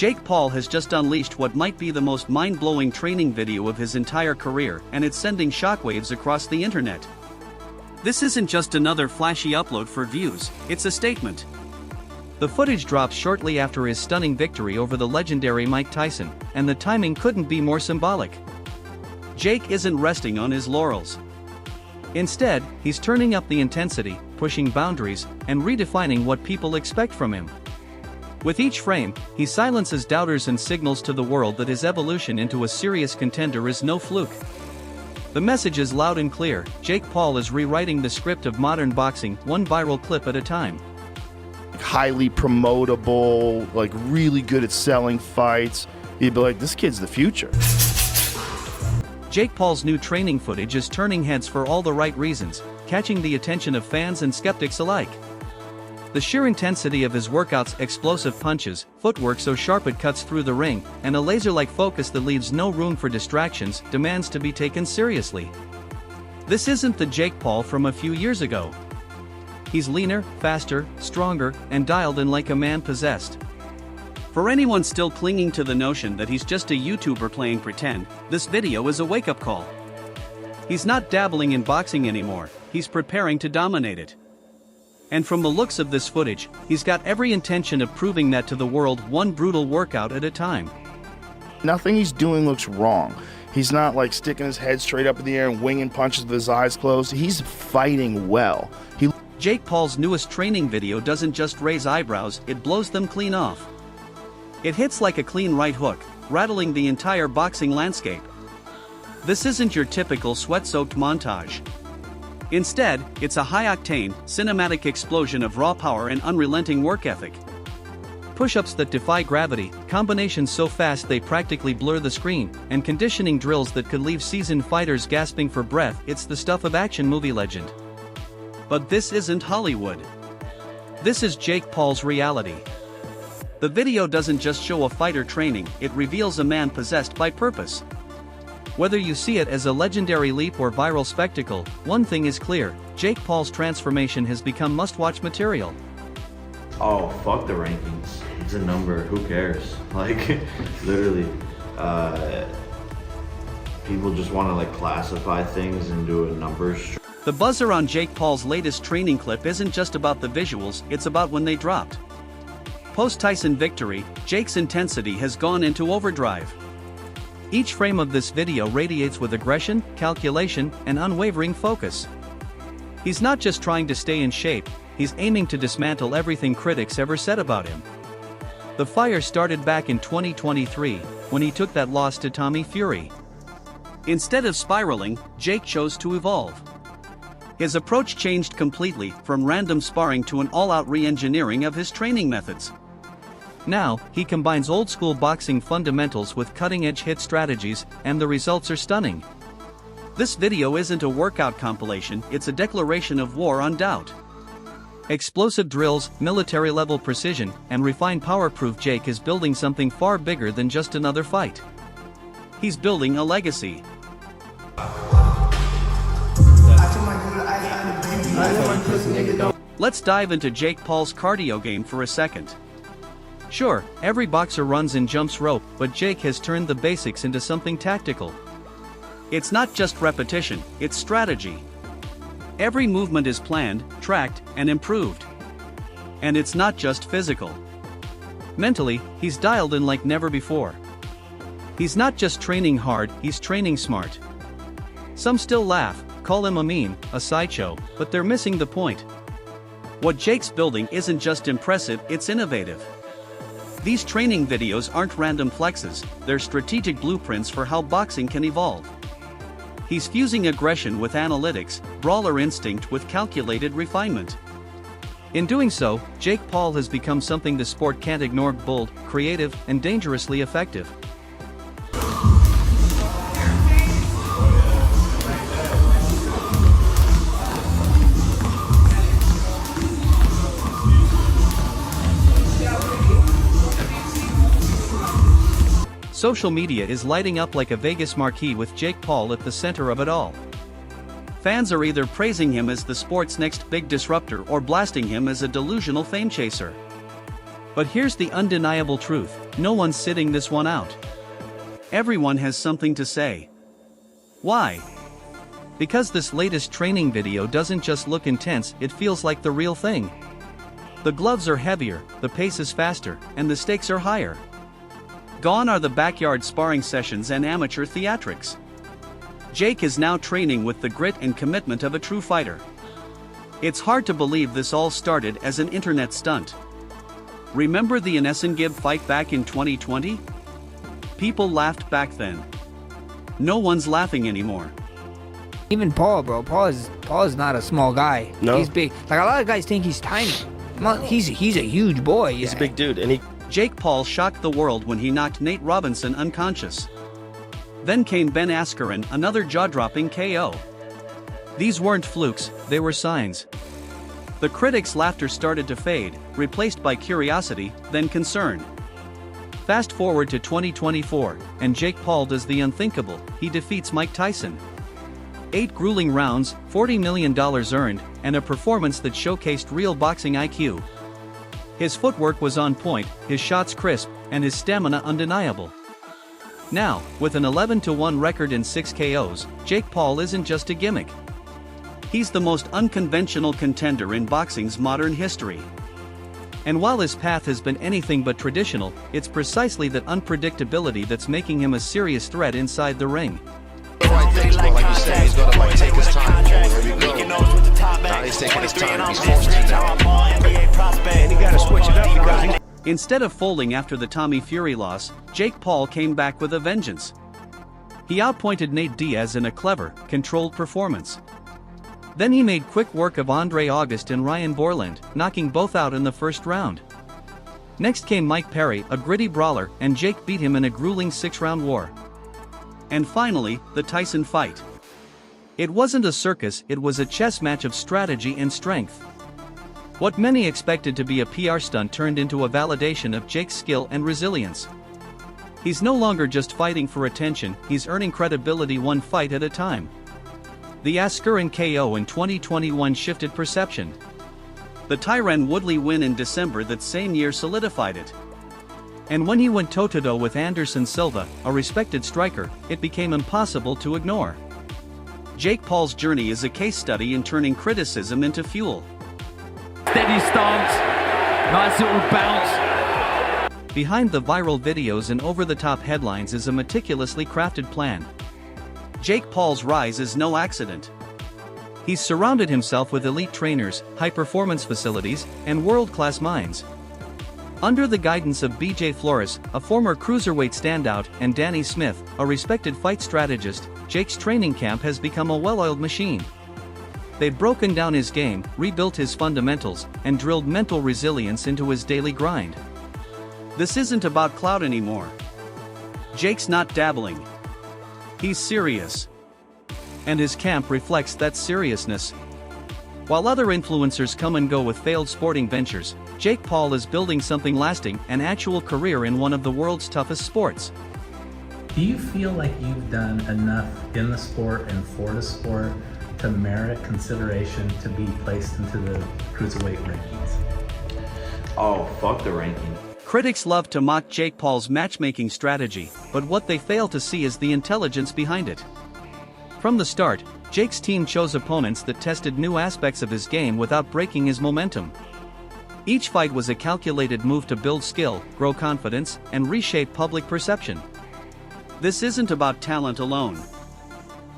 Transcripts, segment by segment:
Jake Paul has just unleashed what might be the most mind-blowing training video of his entire career, and it's sending shockwaves across the internet. This isn't just another flashy upload for views, it's a statement. The footage drops shortly after his stunning victory over the legendary Mike Tyson, and the timing couldn't be more symbolic. Jake isn't resting on his laurels. Instead, he's turning up the intensity, pushing boundaries, and redefining what people expect from him. With each frame, he silences doubters and signals to the world that his evolution into a serious contender is no fluke. The message is loud and clear: Jake Paul is rewriting the script of modern boxing, one viral clip at a time. Highly promotable, like really good at selling fights. You'd be like, this kid's the future. Jake Paul's new training footage is turning heads for all the right reasons, catching the attention of fans and skeptics alike. The sheer intensity of his workouts, explosive punches, footwork so sharp it cuts through the ring, and a laser-like focus that leaves no room for distractions, demands to be taken seriously. This isn't the Jake Paul from a few years ago. He's leaner, faster, stronger, and dialed in like a man possessed. For anyone still clinging to the notion that he's just a YouTuber playing pretend, this video is a wake-up call. He's not dabbling in boxing anymore, he's preparing to dominate it. And from the looks of this footage, he's got every intention of proving that to the world, one brutal workout at a time. Nothing he's doing looks wrong. He's not like sticking his head straight up in the air and winging punches with his eyes closed. He's fighting well. Jake Paul's newest training video doesn't just raise eyebrows, it blows them clean off. It hits like a clean right hook, rattling the entire boxing landscape. This isn't your typical sweat-soaked montage. Instead, it's a high-octane, cinematic explosion of raw power and unrelenting work ethic. Push-ups that defy gravity, combinations so fast they practically blur the screen, and conditioning drills that could leave seasoned fighters gasping for breath. It's the stuff of action movie legend. But this isn't Hollywood. This is Jake Paul's reality. The video doesn't just show a fighter training, it reveals a man possessed by purpose. Whether you see it as a legendary leap or viral spectacle, one thing is clear: Jake Paul's transformation has become must-watch material. Oh, fuck the rankings. It's a number, who cares? Like, literally, people just want to like classify things and do a numbers. The buzz around Jake Paul's latest training clip isn't just about the visuals, it's about when they dropped. Post-Tyson victory, Jake's intensity has gone into overdrive. Each frame of this video radiates with aggression, calculation, and unwavering focus. He's not just trying to stay in shape, he's aiming to dismantle everything critics ever said about him. The fire started back in 2023, when he took that loss to Tommy Fury. Instead of spiraling, Jake chose to evolve. His approach changed completely, from random sparring to an all-out re-engineering of his training methods. Now, he combines old-school boxing fundamentals with cutting-edge hit strategies, and the results are stunning. This video isn't a workout compilation, it's a declaration of war on doubt. Explosive drills, military-level precision, and refined power prove Jake is building something far bigger than just another fight. He's building a legacy. Let's dive into Jake Paul's cardio game for a second. Sure, every boxer runs and jumps rope, but Jake has turned the basics into something tactical. It's not just repetition, it's strategy. Every movement is planned, tracked, and improved. And it's not just physical. Mentally, he's dialed in like never before. He's not just training hard, he's training smart. Some still laugh, call him a meme, a sideshow, but they're missing the point. What Jake's building isn't just impressive, it's innovative. These training videos aren't random flexes, they're strategic blueprints for how boxing can evolve. He's fusing aggression with analytics, brawler instinct with calculated refinement. In doing so, Jake Paul has become something the sport can't ignore: bold, creative, and dangerously effective. Social media is lighting up like a Vegas marquee with Jake Paul at the center of it all. Fans are either praising him as the sport's next big disruptor or blasting him as a delusional fame chaser. But here's the undeniable truth: no one's sitting this one out. Everyone has something to say. Why? Because this latest training video doesn't just look intense, it feels like the real thing. The gloves are heavier, the pace is faster, and the stakes are higher. Gone are the backyard sparring sessions and amateur theatrics. Jake is now training with the grit and commitment of a true fighter. It's hard to believe this all started as an internet stunt. Remember the Gibb fight back in 2020? People laughed back then. No one's laughing anymore. Even Paul, bro. Paul is not a small guy. No. He's big. Like, a lot of guys think he's tiny. He's a huge boy. He's a big dude, and Jake Paul shocked the world when he knocked Nate Robinson unconscious. Then came Ben Askren, another jaw-dropping KO. These weren't flukes, they were signs. The critics' laughter started to fade, replaced by curiosity, then concern. Fast forward to 2024, and Jake Paul does the unthinkable. He defeats Mike Tyson. 8 grueling rounds, $40 million earned, and a performance that showcased real boxing IQ. His footwork was on point, his shots crisp, and his stamina undeniable. Now, with an 11-1 record and 6 KOs, Jake Paul isn't just a gimmick. He's the most unconventional contender in boxing's modern history. And while his path has been anything but traditional, it's precisely that unpredictability that's making him a serious threat inside the ring. Like you said, he's gonna take his time. Here we go. Now he's taking his time. He's forced to now. And he gotta switch it up because Instead of folding after the Tommy Fury loss, Jake Paul came back with a vengeance. He outpointed Nate Diaz in a clever, controlled performance. Then he made quick work of Andre August and Ryan Borland, knocking both out in the first round. Next came Mike Perry, a gritty brawler, and Jake beat him in a grueling 6-round war. And finally, the Tyson fight. It wasn't a circus, it was a chess match of strategy and strength. What many expected to be a PR stunt turned into a validation of Jake's skill and resilience. He's no longer just fighting for attention, he's earning credibility one fight at a time. The Askren KO in 2021 shifted perception. The Tyron Woodley win in December that same year solidified it. And when he went toe-to-toe with Anderson Silva, a respected striker, it became impossible to ignore. Jake Paul's journey is a case study in turning criticism into fuel. Steady stance, nice little bounce. Behind the viral videos and over-the-top headlines is a meticulously crafted plan. Jake Paul's rise is no accident. He's surrounded himself with elite trainers, high-performance facilities, and world-class minds. Under the guidance of BJ Flores, a former cruiserweight standout, and Danny Smith, a respected fight strategist, Jake's training camp has become a well-oiled machine. They've broken down his game, rebuilt his fundamentals, and drilled mental resilience into his daily grind. This isn't about clout anymore. Jake's not dabbling. He's serious. And his camp reflects that seriousness. While other influencers come and go with failed sporting ventures, Jake Paul is building something lasting, an actual career in one of the world's toughest sports. Do you feel like you've done enough in the sport and for the sport to merit consideration to be placed into the cruiserweight rankings? Oh, fuck the ranking. Critics love to mock Jake Paul's matchmaking strategy, but what they fail to see is the intelligence behind it. From the start, Jake's team chose opponents that tested new aspects of his game without breaking his momentum. Each fight was a calculated move to build skill, grow confidence, and reshape public perception. This isn't about talent alone.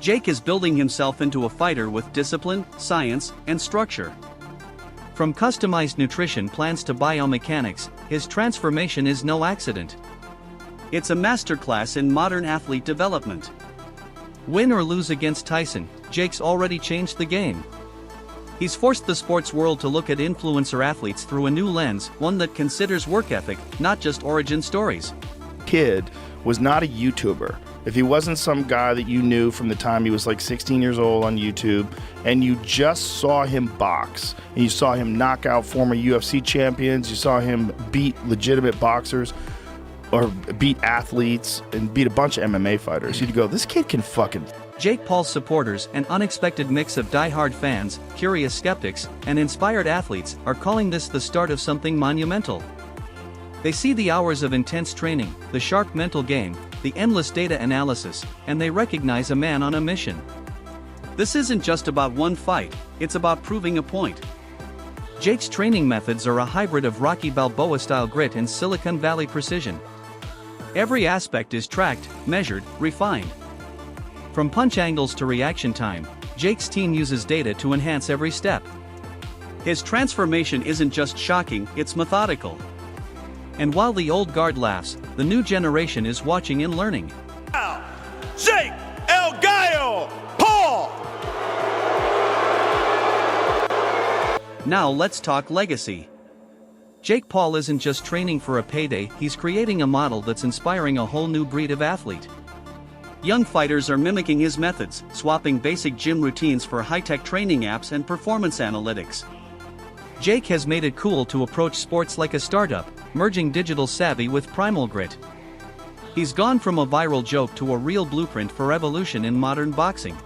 Jake is building himself into a fighter with discipline, science, and structure. From customized nutrition plans to biomechanics, his transformation is no accident. It's a masterclass in modern athlete development. Win or lose against Tyson, Jake's already changed the game. He's forced the sports world to look at influencer athletes through a new lens, one that considers work ethic, not just origin stories. Kid was not a YouTuber. If he wasn't some guy that you knew from the time he was like 16 years old on YouTube, and you just saw him box, and you saw him knock out former UFC champions, you saw him beat legitimate boxers, or beat athletes, and beat a bunch of MMA fighters, you'd go, this kid can fucking... Jake Paul's supporters, an unexpected mix of die-hard fans, curious skeptics, and inspired athletes, are calling this the start of something monumental. They see the hours of intense training, the sharp mental game, the endless data analysis, and they recognize a man on a mission. This isn't just about one fight, it's about proving a point. Jake's training methods are a hybrid of Rocky Balboa-style grit and Silicon Valley precision. Every aspect is tracked, measured, refined. From punch angles to reaction time, Jake's team uses data to enhance every step. His transformation isn't just shocking, it's methodical. And while the old guard laughs, the new generation is watching and learning. Jake El Gallo Paul! Now let's talk legacy. Jake Paul isn't just training for a payday, he's creating a model that's inspiring a whole new breed of athlete. Young fighters are mimicking his methods, swapping basic gym routines for high-tech training apps and performance analytics. Jake has made it cool to approach sports like a startup, merging digital savvy with primal grit. He's gone from a viral joke to a real blueprint for evolution in modern boxing.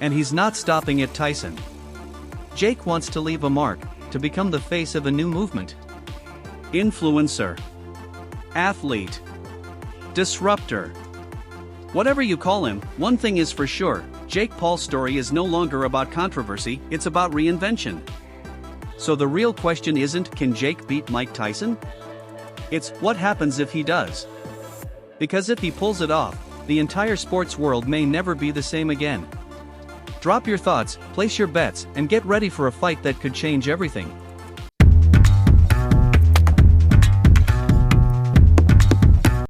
And he's not stopping at Tyson. Jake wants to leave a mark, to become the face of a new movement. Influencer, athlete, disruptor. Whatever you call him, one thing is for sure, Jake Paul's story is no longer about controversy, it's about reinvention. So the real question isn't, can Jake beat Mike Tyson? It's, what happens if he does? Because if he pulls it off, the entire sports world may never be the same again. Drop your thoughts, place your bets, and get ready for a fight that could change everything.